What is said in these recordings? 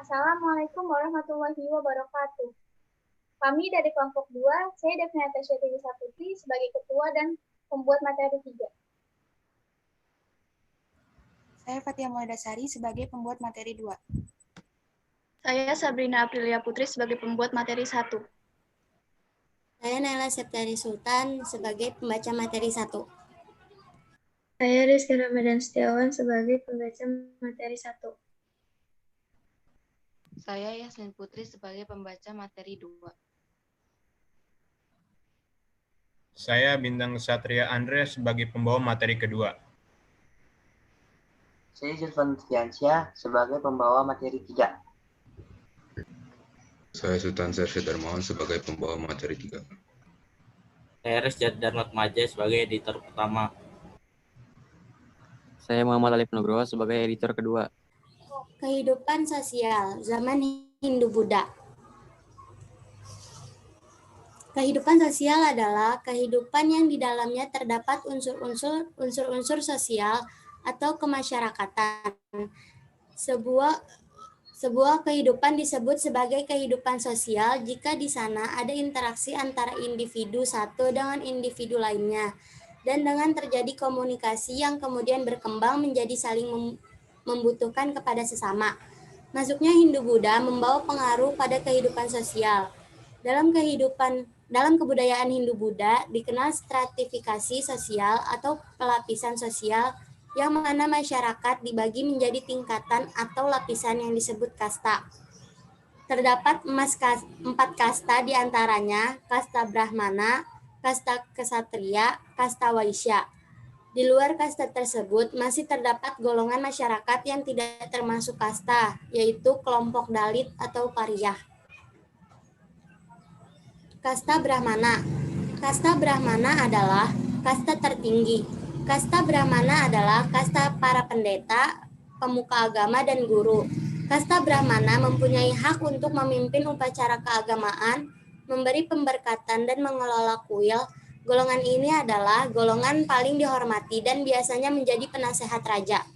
Assalamualaikum warahmatullahi wabarakatuh. Kami dari kelompok 2, saya Devni Natasha Tisa Putri sebagai ketua dan pembuat materi 3. Saya Fatia Muladasari sebagai pembuat materi 2. Saya Sabrina Aprilia Putri sebagai pembuat materi 1. Saya Naila Septiari Sultan sebagai pembaca materi 1. Saya Rizky Ramadan Setiawan sebagai pembaca materi 1. Saya Yasmin Putri sebagai pembaca materi 2. Saya Bintang Satria Andre sebagai pembawa materi kedua. Saya Zulfan Fiansyah sebagai pembawa materi 3. Saya Sultan Syarsyad Darmawan sebagai pembawa materi 3. Saya Rizky Darmat Majai sebagai editor pertama. Saya Muhammad Alif Nugroho sebagai editor kedua. Kehidupan sosial zaman Hindu-Buddha. Kehidupan sosial adalah kehidupan yang di dalamnya terdapat unsur-unsur sosial atau kemasyarakatan. Sebuah kehidupan disebut sebagai kehidupan sosial jika di sana ada interaksi antara individu satu dengan individu lainnya, dan dengan terjadi komunikasi yang kemudian berkembang menjadi saling membutuhkan kepada sesama. Masuknya Hindu-Buddha membawa pengaruh pada kehidupan sosial. Dalam kebudayaan Hindu-Buddha dikenal stratifikasi sosial atau pelapisan sosial, yang mana masyarakat dibagi menjadi tingkatan atau lapisan yang disebut kasta. Terdapat 4 kasta diantaranya kasta Brahmana, kasta Ksatria, kasta Waisya. Di luar kasta tersebut masih terdapat golongan masyarakat yang tidak termasuk kasta, yaitu kelompok Dalit atau Pariyah. Kasta Brahmana. Kasta Brahmana adalah kasta tertinggi. Kasta Brahmana adalah kasta para pendeta, pemuka agama, dan guru. Kasta Brahmana mempunyai hak untuk memimpin upacara keagamaan, memberi pemberkatan, dan mengelola kuil. Golongan ini adalah golongan paling dihormati dan biasanya menjadi penasehat raja.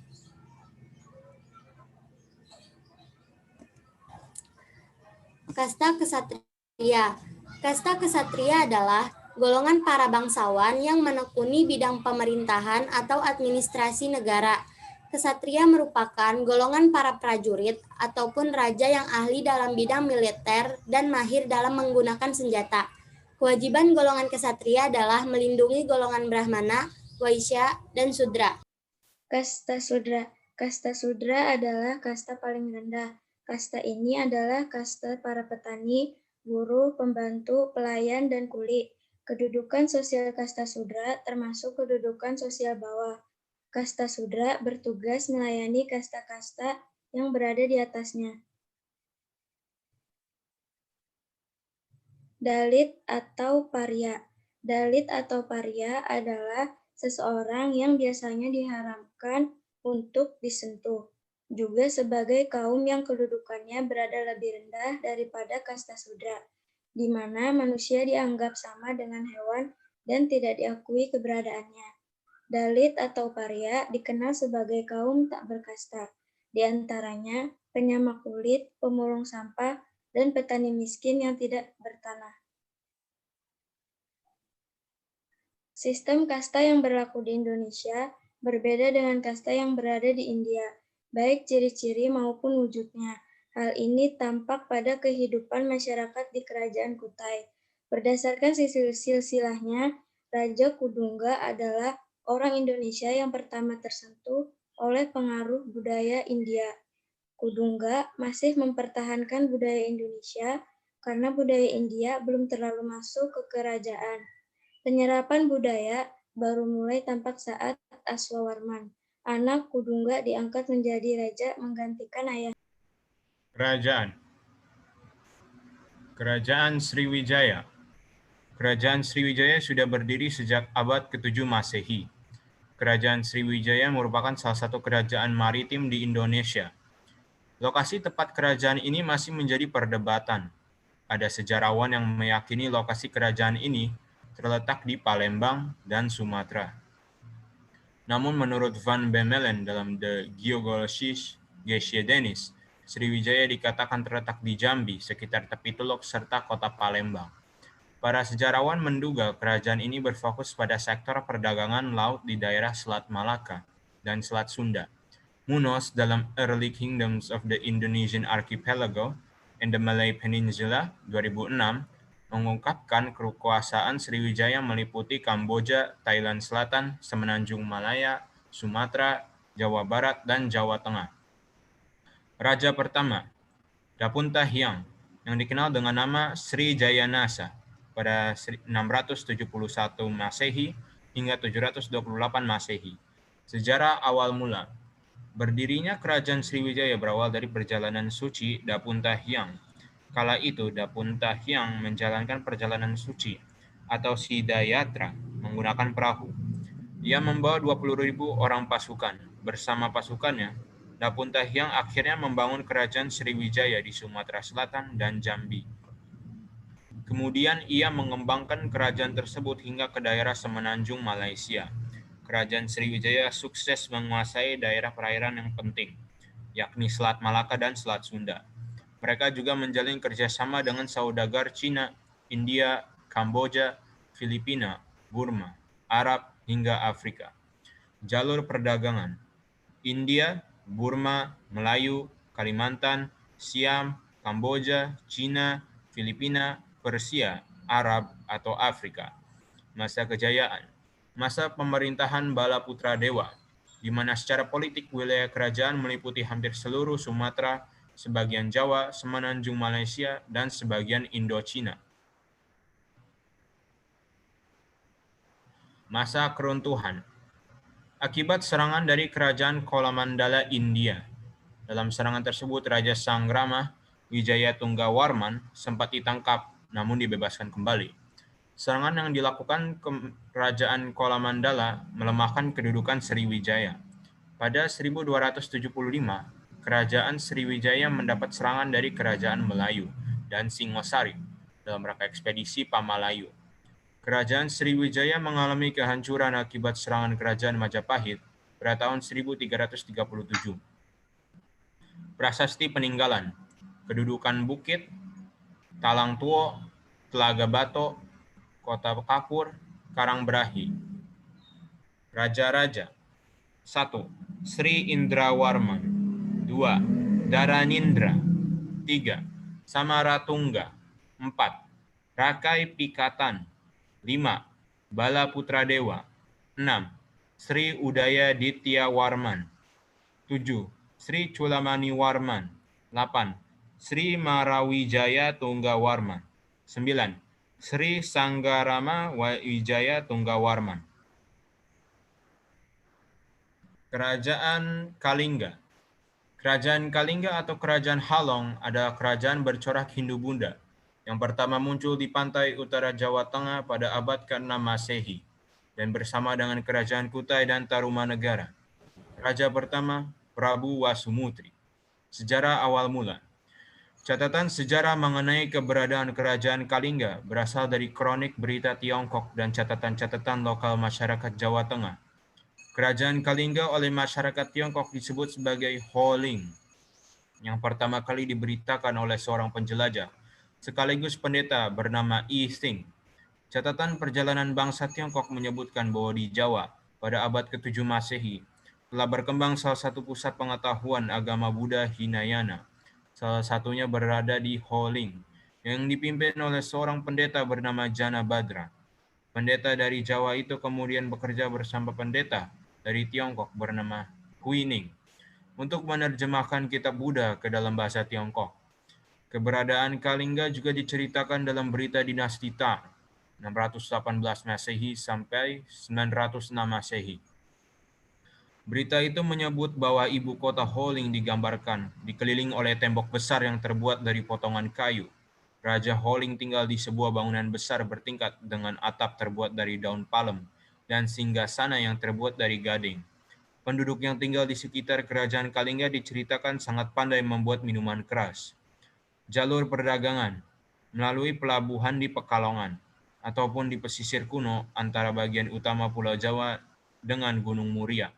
Kasta Ksatria. Kasta Ksatria adalah golongan para bangsawan yang menekuni bidang pemerintahan atau administrasi negara. Ksatria merupakan golongan para prajurit ataupun raja yang ahli dalam bidang militer dan mahir dalam menggunakan senjata. Kewajiban golongan ksatria adalah melindungi golongan Brahmana, Waisya, dan Sudra. Kasta Sudra. Kasta Sudra adalah kasta paling rendah. Kasta ini adalah kasta para petani, buruh, pembantu, pelayan, dan kuli. Kedudukan sosial kasta Sudra termasuk kedudukan sosial bawah. Kasta Sudra bertugas melayani kasta-kasta yang berada di atasnya. Dalit atau Parya. Dalit atau Parya adalah seseorang yang biasanya diharamkan untuk disentuh, juga sebagai kaum yang kedudukannya berada lebih rendah daripada kasta Sudra, di mana manusia dianggap sama dengan hewan dan tidak diakui keberadaannya. Dalit atau Parya dikenal sebagai kaum tak berkasta, di antaranya penyamak kulit, pemulung sampah, dan petani miskin yang tidak bertanah. Sistem kasta yang berlaku di Indonesia berbeda dengan kasta yang berada di India, baik ciri-ciri maupun wujudnya. Hal ini tampak pada kehidupan masyarakat di Kerajaan Kutai. Berdasarkan silsilahnya, Raja Kudungga adalah orang Indonesia yang pertama tersentuh oleh pengaruh budaya India. Kudungga masih mempertahankan budaya Indonesia karena budaya India belum terlalu masuk ke kerajaan. Penyerapan budaya baru mulai tampak saat Aswawarman, anak Kudungga, diangkat menjadi raja menggantikan ayah. Kerajaan Sriwijaya. Kerajaan Sriwijaya sudah berdiri sejak abad ke-7 Masehi. Kerajaan Sriwijaya merupakan salah satu kerajaan maritim di Indonesia. Lokasi tepat kerajaan ini masih menjadi perdebatan. Ada sejarawan yang meyakini lokasi kerajaan ini terletak di Palembang dan Sumatera. Namun menurut Van Bemmelen dalam The Geologische Geschiedenis, Sriwijaya dikatakan terletak di Jambi, sekitar tepi Teluk, serta kota Palembang. Para sejarawan menduga kerajaan ini berfokus pada sektor perdagangan laut di daerah Selat Malaka dan Selat Sunda. Munoz dalam Early Kingdoms of the Indonesian Archipelago and the Malay Peninsula 2006 mengungkapkan kekuasaan Sriwijaya meliputi Kamboja, Thailand Selatan, Semenanjung Malaya, Sumatera, Jawa Barat, dan Jawa Tengah. Raja pertama, Dapunta Hyang, yang dikenal dengan nama Sri Jayanasa pada 671 Masehi hingga 728 Masehi. Sejarah awal mula. Berdirinya kerajaan Sriwijaya berawal dari perjalanan suci Dapunta Hyang. Kala itu Dapunta Hyang menjalankan perjalanan suci atau Sidayatra menggunakan perahu. Ia membawa 20.000 orang pasukan. Bersama pasukannya, Dapunta Hyang akhirnya membangun kerajaan Sriwijaya di Sumatera Selatan dan Jambi. Kemudian ia mengembangkan kerajaan tersebut hingga ke daerah Semenanjung Malaysia. Kerajaan Sriwijaya sukses menguasai daerah perairan yang penting, yakni Selat Malaka dan Selat Sunda. Mereka juga menjalin kerjasama dengan saudagar Cina, India, Kamboja, Filipina, Burma, Arab, hingga Afrika. Jalur perdagangan. India, Burma, Melayu, Kalimantan, Siam, Kamboja, Cina, Filipina, Persia, Arab, atau Afrika. Masa kejayaan. Masa pemerintahan Bala Putra Dewa, di mana secara politik wilayah kerajaan meliputi hampir seluruh Sumatera, sebagian Jawa, Semenanjung Malaysia, dan sebagian Indochina. Masa keruntuhan. Akibat serangan dari kerajaan Kolamandala India. Dalam serangan tersebut, Raja Sanggrama Wijaya Tunggawarman sempat ditangkap, namun dibebaskan kembali. Serangan yang dilakukan kerajaan Kolamandala melemahkan kedudukan Sriwijaya. Pada 1275, kerajaan Sriwijaya mendapat serangan dari kerajaan Melayu dan Singosari dalam rangka ekspedisi Pamalayu. Kerajaan Sriwijaya mengalami kehancuran akibat serangan kerajaan Majapahit pada tahun 1337. Prasasti peninggalan. Kedudukan Bukit, Talang Tuo, Telaga Bato, Kota Kapur, Karangberahi. Raja-raja. 1. Sri Indrawarman. 2. Dharanindra. 3. Samaratungga. 4. Rakai Pikatan. 5. Bala Putra Dewa. 6. Sri Udaya Ditya Warman. 7. Sri Chulamani Warman. 8. Sri Marawijaya Tunggawarman. 9. Sri Sanggarama Wijaya Tunggawarman. Kerajaan Kalingga. Kerajaan Kalingga atau Kerajaan Halong adalah kerajaan bercorak Hindu Bunda yang pertama muncul di pantai utara Jawa Tengah pada abad ke-6 Masehi dan bersama dengan Kerajaan Kutai dan Tarumanegara. Raja pertama, Prabu Wasumutri. Sejarah awal mula. Catatan sejarah mengenai keberadaan Kerajaan Kalingga berasal dari kronik berita Tiongkok dan catatan-catatan lokal masyarakat Jawa Tengah. Kerajaan Kalingga oleh masyarakat Tiongkok disebut sebagai Ho Ling, yang pertama kali diberitakan oleh seorang penjelajah, sekaligus pendeta bernama Yi Xing. Catatan perjalanan bangsa Tiongkok menyebutkan bahwa di Jawa, pada abad ke-7 Masehi, telah berkembang salah satu pusat pengetahuan agama Buddha Hinayana. Salah satunya berada di Ho Ling, yang dipimpin oleh seorang pendeta bernama Jana Badra. Pendeta dari Jawa itu kemudian bekerja bersama pendeta dari Tiongkok bernama Hui Ning untuk menerjemahkan kitab Buddha ke dalam bahasa Tiongkok. Keberadaan Kalingga juga diceritakan dalam berita dinasti Tang, 618 Masehi sampai 906 Masehi. Berita itu menyebut bahwa ibu kota Ho Ling digambarkan dikelilingi oleh tembok besar yang terbuat dari potongan kayu. Raja Ho Ling tinggal di sebuah bangunan besar bertingkat dengan atap terbuat dari daun palem dan singgasana yang terbuat dari gading. Penduduk yang tinggal di sekitar kerajaan Kalingga diceritakan sangat pandai membuat minuman keras. Jalur perdagangan melalui pelabuhan di Pekalongan ataupun di pesisir kuno antara bagian utama Pulau Jawa dengan Gunung Muria.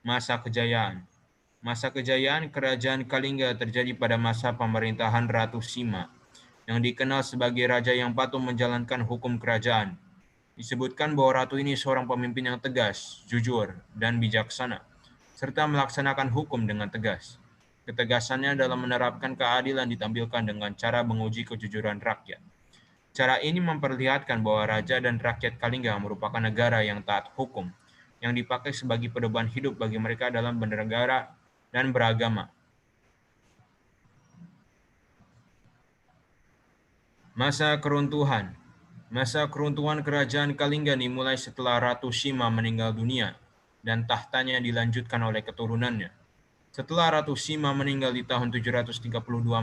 Masa kejayaan. Masa kejayaan Kerajaan Kalingga terjadi pada masa pemerintahan Ratu Sima, yang dikenal sebagai raja yang patuh menjalankan hukum kerajaan. Disebutkan bahwa ratu ini seorang pemimpin yang tegas, jujur, dan bijaksana, serta melaksanakan hukum dengan tegas. Ketegasannya dalam menerapkan keadilan ditampilkan dengan cara menguji kejujuran rakyat. Cara ini memperlihatkan bahwa raja dan rakyat Kalingga merupakan negara yang taat hukum, yang dipakai sebagai pedoman hidup bagi mereka dalam bernegara dan beragama. Masa keruntuhan. Masa keruntuhan Kerajaan Kalingga dimulai setelah Ratu Sima meninggal dunia dan tahtanya dilanjutkan oleh keturunannya. Setelah Ratu Sima meninggal di tahun 732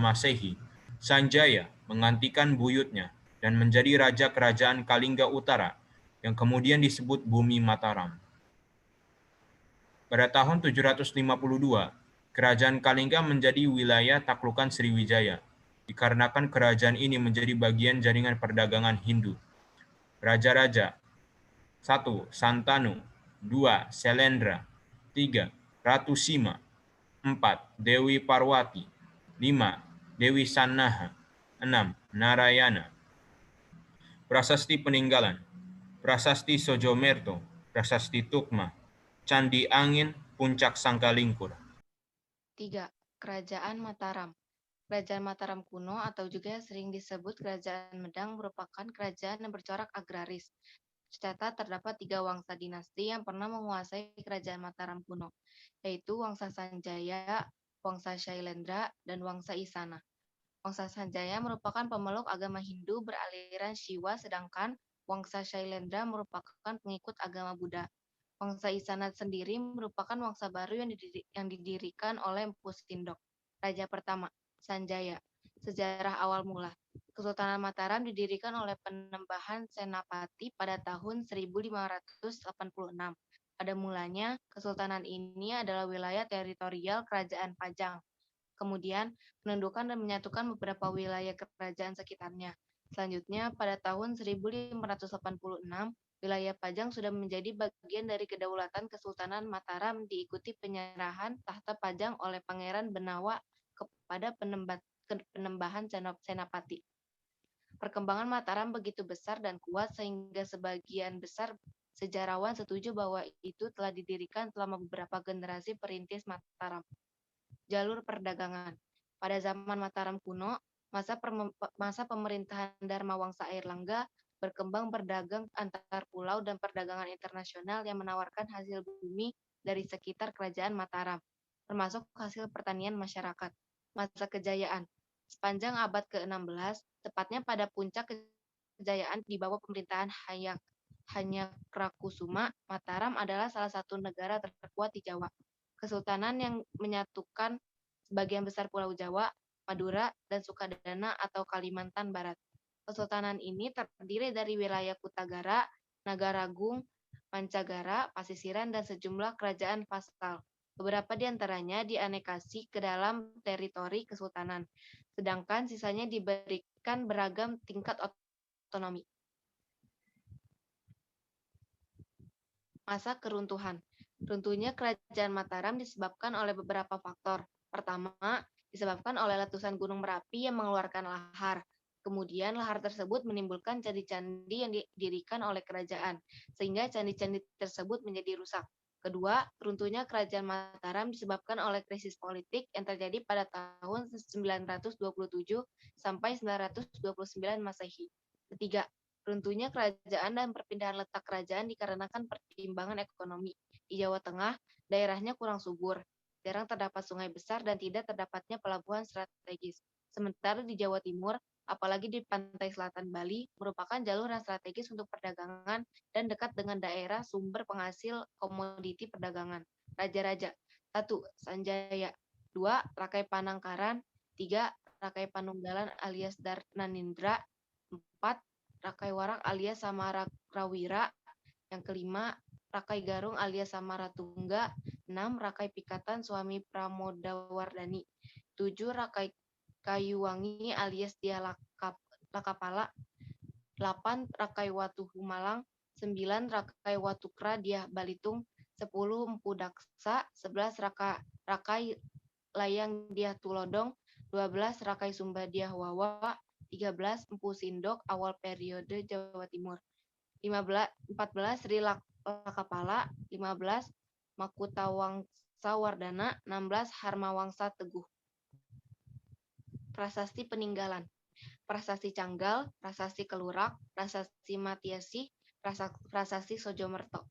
Masehi, Sanjaya menggantikan buyutnya dan menjadi raja Kerajaan Kalingga Utara yang kemudian disebut Bumi Mataram. Pada tahun 752, Kerajaan Kalingga menjadi wilayah taklukan Sriwijaya, dikarenakan kerajaan ini menjadi bagian jaringan perdagangan Hindu. Raja-raja: 1. Santanu, 2. Selendra, 3. Ratu Sima, 4. Dewi Parwati, 5. Dewi Sannaha, 6. Narayana. Prasasti peninggalan: Prasasti Sojomerto, Prasasti Tukma, Candi Angin, Puncak Sangkalingkur. 3. Kerajaan Mataram. Kerajaan Mataram kuno atau juga sering disebut Kerajaan Medang merupakan kerajaan yang bercorak agraris. Tercatat terdapat 3 wangsa dinasti yang pernah menguasai Kerajaan Mataram kuno, yaitu Wangsa Sanjaya, Wangsa Shailendra, dan Wangsa Isana. Wangsa Sanjaya merupakan pemeluk agama Hindu beraliran Shiva, sedangkan Wangsa Shailendra merupakan pengikut agama Buddha. Wangsa Isana sendiri merupakan wangsa baru yang didirikan oleh Empu Sindok. Raja pertama, Sanjaya. Sejarah awal mula. Kesultanan Mataram didirikan oleh Penembahan Senapati pada tahun 1586. Pada mulanya, kesultanan ini adalah wilayah teritorial Kerajaan Pajang. Kemudian, menundukkan dan menyatukan beberapa wilayah kerajaan sekitarnya. Selanjutnya, pada tahun 1586, wilayah Pajang sudah menjadi bagian dari kedaulatan Kesultanan Mataram, diikuti penyerahan tahta Pajang oleh Pangeran Benawa kepada Penembahan Senapati. Perkembangan Mataram begitu besar dan kuat sehingga sebagian besar sejarawan setuju bahwa itu telah didirikan selama beberapa generasi perintis Mataram. Jalur perdagangan. Pada zaman Mataram kuno, masa pemerintahan Dharma Wangsa Airlangga, berkembang berdagang antar pulau dan perdagangan internasional yang menawarkan hasil bumi dari sekitar Kerajaan Mataram, termasuk hasil pertanian masyarakat. Masa kejayaan. Sepanjang abad ke-16, tepatnya pada puncak kejayaan di bawah pemerintahan Hanyakrokusuma, Mataram adalah salah satu negara terkuat di Jawa. Kesultanan yang menyatukan sebagian besar Pulau Jawa, Madura, dan Sukadana atau Kalimantan Barat. Kesultanan ini terdiri dari wilayah Kutagara, Nagaragung, Pancagara, Pasisiran, dan sejumlah kerajaan vassal. Beberapa di antaranya dianekasi ke dalam teritori kesultanan, sedangkan sisanya diberikan beragam tingkat otonomi. Masa keruntuhan. Runtuhnya Kerajaan Mataram disebabkan oleh beberapa faktor. Pertama, disebabkan oleh letusan Gunung Merapi yang mengeluarkan lahar. Kemudian lahar tersebut menimbulkan candi-candi yang didirikan oleh kerajaan, sehingga candi-candi tersebut menjadi rusak. Kedua, runtuhnya Kerajaan Mataram disebabkan oleh krisis politik yang terjadi pada tahun 927 sampai 929 Masehi. Ketiga, runtuhnya kerajaan dan perpindahan letak kerajaan dikarenakan pertimbangan ekonomi. Di Jawa Tengah, daerahnya kurang subur, jarang terdapat sungai besar dan tidak terdapatnya pelabuhan strategis. Sementara di Jawa Timur, apalagi di pantai selatan Bali, merupakan jalur yang strategis untuk perdagangan dan dekat dengan daerah sumber penghasil komoditi perdagangan. Raja-raja. 1. Sanjaya. 2. Rakai Panangkaran. 3. Rakai Panunggalan alias Darnanindra. 4. Rakai Warak alias Samarawira. Yang kelima, Rakai Garung alias Samaratungga. 6. Rakai Pikatan Suami Pramodawardhani. 7. Rakai Kayuwangi alias Dia Lakapala. 8. Rakai Watu Humalang. 9. Rakai Watukra Dia Balitung. 10 Empu Daksa, 11 Rakai Layang Diah Tulodong, 12 Rakai Sumba Diah Wawa, 13 Empu Sindok awal periode Jawa Timur, 14 Sri Lakapala, 15 Makutawangsa Wardana, 16 Harmawangsa Teguh. Prasasti peninggalan. Prasasti Canggal, Prasasti Kelurak, Prasasti Matiasi, Prasasti Sojomerto.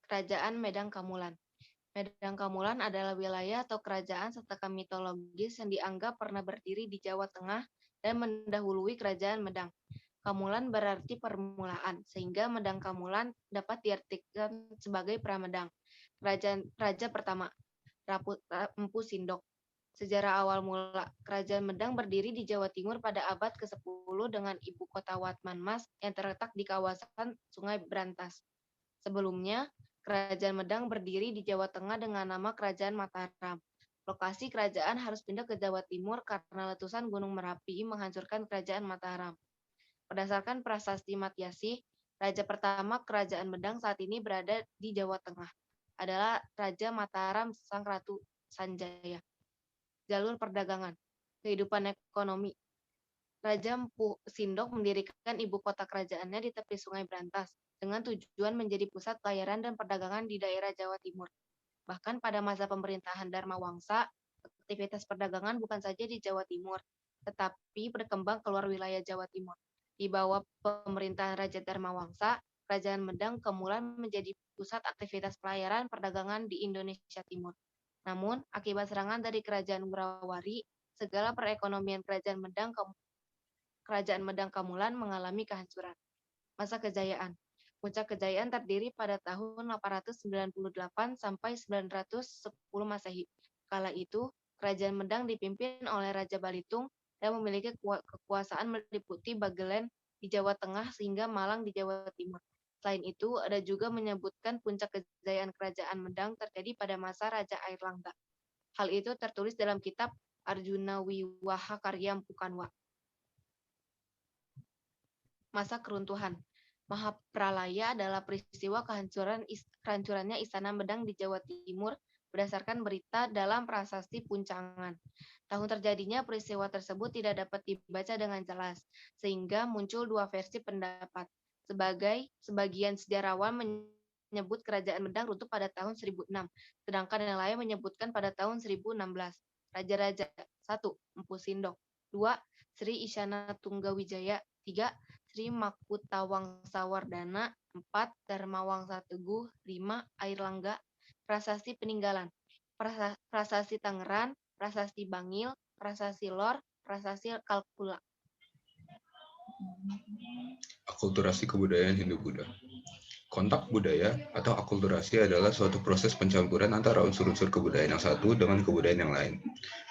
Kerajaan Medang Kamulan. Medang Kamulan adalah wilayah atau kerajaan serta mitologis yang dianggap pernah berdiri di Jawa Tengah dan mendahului Kerajaan Medang. Kamulan berarti permulaan, sehingga Medang Kamulan dapat diartikan sebagai Pramedang. Raja pertama, Empu Sindok. Sejarah awal mula Kerajaan Medang berdiri di Jawa Timur pada abad ke-10 dengan ibu kota Watmanmas yang terletak di kawasan Sungai Brantas. Sebelumnya, Kerajaan Medang berdiri di Jawa Tengah dengan nama Kerajaan Mataram. Lokasi kerajaan harus pindah ke Jawa Timur karena letusan Gunung Merapi menghancurkan Kerajaan Mataram. Berdasarkan Prasasti Matiasi, Raja pertama Kerajaan Medang saat ini berada di Jawa Tengah adalah Raja Mataram Sang Ratu Sanjaya. Jalur perdagangan, kehidupan ekonomi. Raja Empu Sindok mendirikan ibu kota kerajaannya di tepi Sungai Brantas dengan tujuan menjadi pusat pelayaran dan perdagangan di daerah Jawa Timur. Bahkan pada masa pemerintahan Dharma Wangsa, aktivitas perdagangan bukan saja di Jawa Timur, tetapi berkembang keluar wilayah Jawa Timur. Di bawah pemerintahan Raja Dharma Wangsa, Kerajaan Medang Kamulan menjadi pusat aktivitas pelayaran perdagangan di Indonesia Timur. Namun, akibat serangan dari Kerajaan Murawari, segala perekonomian Kerajaan Medang Kamulan mengalami kehancuran. Masa kejayaan. Puncak kejayaan terdiri pada tahun 898 sampai 910 Masehi. Kala itu, Kerajaan Medang dipimpin oleh Raja Balitung dan memiliki kekuasaan meliputi Bagelen di Jawa Tengah sehingga Malang di Jawa Timur. Selain itu, ada juga menyebutkan puncak kejayaan Kerajaan Medang terjadi pada masa Raja Airlangga. Hal itu tertulis dalam kitab Arjuna Wiwaha Karya Empu Kanwa. Masa keruntuhan. Mahapralaya adalah peristiwa kehancurannya Istana Medang di Jawa Timur berdasarkan berita dalam prasasti Puncangan. Tahun terjadinya peristiwa tersebut tidak dapat dibaca dengan jelas, sehingga muncul dua versi pendapat. Sebagian sejarawan menyebut Kerajaan Medang runtuh pada tahun 1006, sedangkan yang lain menyebutkan pada tahun 1016. Raja-raja. 1. Empu Sindok. 2. Sri Isyana Tunggawijaya. 3. Sri Makutawangsa Wardana. 4. Dharmawangsa Teguh. 5. Airlangga. Prasasti peninggalan. Prasasti Tangeran, Prasasti Bangil, Prasasti Lor, Prasasti Kalkula. Akulturasi kebudayaan Hindu-Buddha. Kontak budaya atau akulturasi adalah suatu proses pencampuran antara unsur-unsur kebudayaan yang satu dengan kebudayaan yang lain,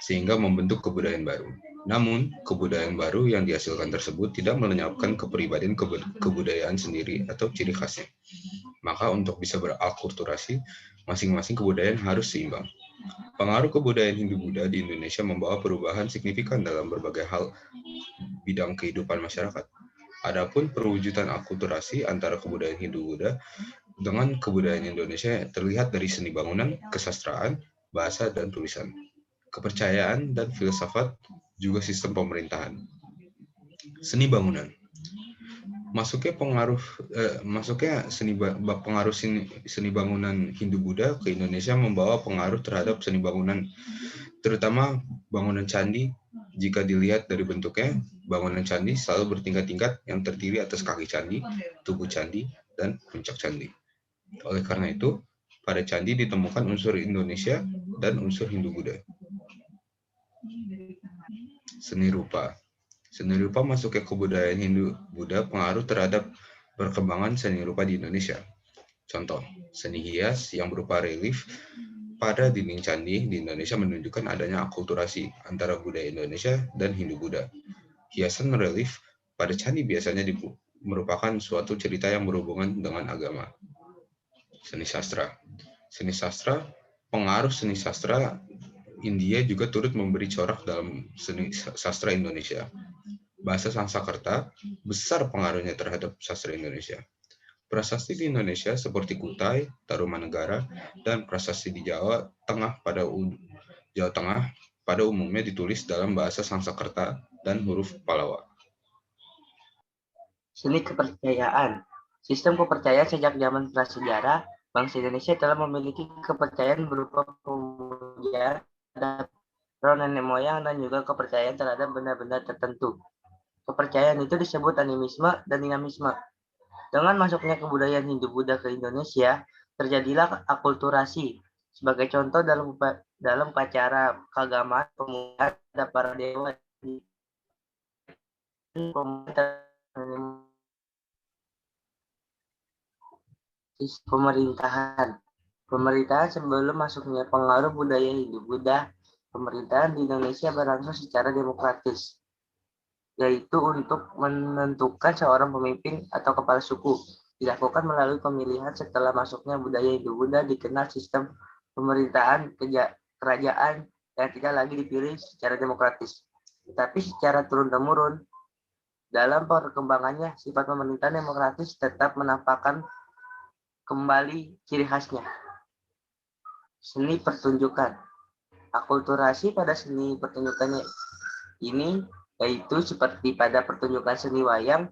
sehingga membentuk kebudayaan baru. Namun, kebudayaan baru yang dihasilkan tersebut tidak melenyapkan kepribadian kebudayaan sendiri atau ciri khasnya. Maka untuk bisa berakulturasi, masing-masing kebudayaan harus seimbang. Pengaruh kebudayaan Hindu-Buddha di Indonesia membawa perubahan signifikan dalam berbagai hal bidang kehidupan masyarakat. Adapun perwujudan akulturasi antara kebudayaan Hindu-Buddha dengan kebudayaan Indonesia terlihat dari seni bangunan, kesastraan, bahasa, dan tulisan, kepercayaan dan filsafat, juga sistem pemerintahan. Seni bangunan. Masuknya pengaruh seni bangunan Hindu-Buddha ke Indonesia membawa pengaruh terhadap seni bangunan, terutama bangunan candi. Jika dilihat dari bentuknya, bangunan candi selalu bertingkat-tingkat yang terdiri atas kaki candi, tubuh candi, dan puncak candi. Oleh karena itu, pada candi ditemukan unsur Indonesia dan unsur Hindu-Buddha. Seni rupa. Seni rupa masuk ke kebudayaan Hindu-Buddha pengaruh terhadap perkembangan seni rupa di Indonesia. Contoh, seni hias yang berupa relief pada dinding candi di Indonesia menunjukkan adanya akulturasi antara budaya Indonesia dan Hindu-Buddha. Hiasan relief pada candi biasanya merupakan suatu cerita yang berhubungan dengan agama. Seni sastra. Seni sastra, pengaruh seni sastra India juga turut memberi corak dalam seni sastra Indonesia. Bahasa Sanskerta besar pengaruhnya terhadap sastra Indonesia. Prasasti di Indonesia seperti Kutai, Tarumanegara, dan prasasti di Jawa Tengah pada umumnya ditulis dalam bahasa Sanskerta dan huruf Pallawa. Seni kepercayaan. Sistem kepercayaan sejak zaman prasejarah, bangsa Indonesia telah memiliki kepercayaan berupa pemujaan terhadap roh nenek moyang dan juga kepercayaan terhadap benda-benda tertentu. Kepercayaan itu disebut animisme dan dinamisme. Dengan masuknya kebudayaan Hindu-Buddha ke Indonesia, terjadilah akulturasi. Sebagai contoh dalam upacara keagamaan pemujaan terhadap para dewa pemerintahan. Pemerintahan sebelum masuknya pengaruh budaya Hindu-Buddha, pemerintahan di Indonesia berlangsung secara demokratis, yaitu untuk menentukan seorang pemimpin atau kepala suku. Dilakukan melalui pemilihan. Setelah masuknya budaya Hindu-Buddha, dikenal sistem pemerintahan kerajaan yang tidak lagi dipilih secara demokratis, tetapi secara turun-temurun. Dalam perkembangannya, sifat pemerintahan demokratis tetap menampakkan kembali ciri khasnya. Seni pertunjukan. Akulturasi pada seni pertunjukannya ini yaitu seperti pada pertunjukan seni wayang.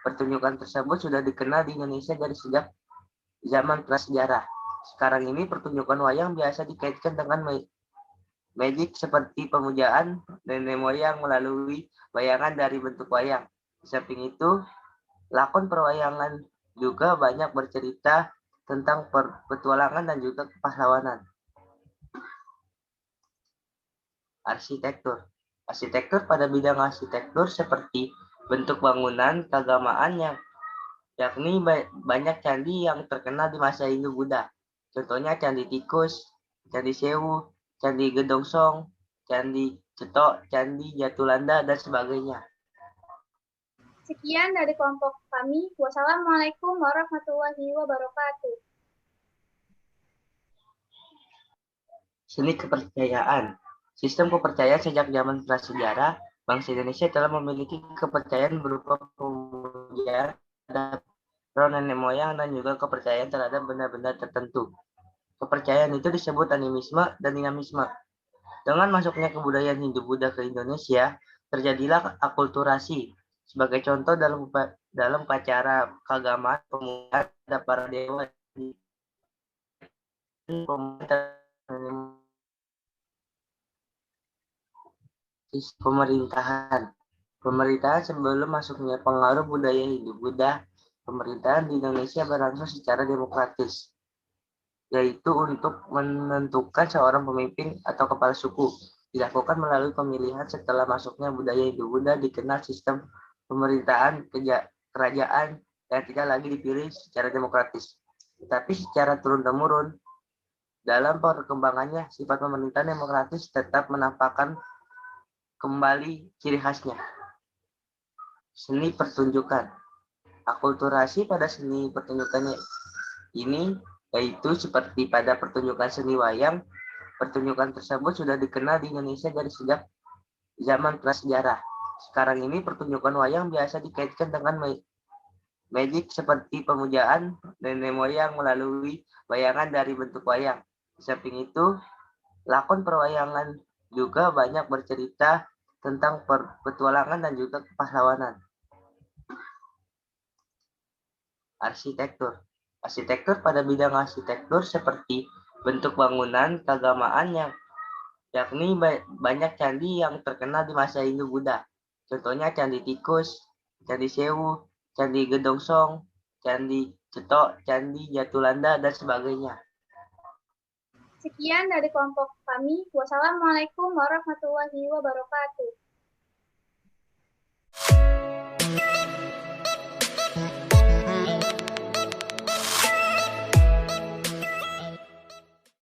Pertunjukan tersebut sudah dikenal di Indonesia dari sejak zaman prasejarah. Sekarang ini pertunjukan wayang biasa dikaitkan dengan magic seperti pemujaan nenek moyang melalui bayangan dari bentuk wayang. Di samping itu, lakon perwayangan juga banyak bercerita tentang petualangan dan juga kepahlawanan. Arsitektur. Arsitektur pada bidang arsitektur seperti bentuk bangunan keagamaan yakni banyak candi yang terkenal di masa Hindu-Buddha. Contohnya Candi Tikus, Candi Sewu, Candi Gedongsong, Candi Cetok, Candi Jatulanda, dan sebagainya. Sekian dari kelompok kami. Wassalamualaikum warahmatullahi wabarakatuh. Seni kepercayaan. Sistem kepercayaan sejak zaman prasejarah, bangsa Indonesia telah memiliki kepercayaan berupa pemujaan terhadap roh nenek moyang dan juga kepercayaan terhadap benda-benda tertentu. Kepercayaan itu disebut animisme dan dinamisme. Dengan masuknya kebudayaan Hindu-Buddha ke Indonesia, terjadilah akulturasi. Sebagai contoh dalam upacara keagamaan pemujaan terhadap para dewa pemerintahan. Pemerintahan sebelum masuknya pengaruh budaya Hindu-Buddha, pemerintahan di Indonesia berlangsung secara demokratis, yaitu untuk menentukan seorang pemimpin atau kepala suku. Dilakukan melalui pemilihan. Setelah masuknya budaya Hindu-Buddha, dikenal sistem pemerintahan kerajaan yang tidak lagi dipilih secara demokratis, tetapi secara turun-temurun. Dalam perkembangannya, sifat pemerintahan demokratis tetap menampakkan kembali ciri khasnya. Seni pertunjukan. Akulturasi pada seni pertunjukannya ini yaitu seperti pada pertunjukan seni wayang. Pertunjukan tersebut sudah dikenal di Indonesia dari sejak zaman prasejarah. Sekarang ini pertunjukan wayang biasa dikaitkan dengan magic seperti pemujaan nenek moyang melalui bayangan dari bentuk wayang. Di samping itu, lakon perwayangan juga banyak bercerita tentang petualangan dan juga kepahlawanan. Arsitektur. Arsitektur pada bidang arsitektur seperti bentuk bangunan keagamaan yakni banyak candi yang terkenal di masa Hindu-Buddha. Contohnya Candi Tikus, Candi Sewu, Candi Gedongsong, Candi Cetok, Candi Jatulanda, dan sebagainya. Sekian dari kelompok kami. Wassalamualaikum warahmatullahi wabarakatuh.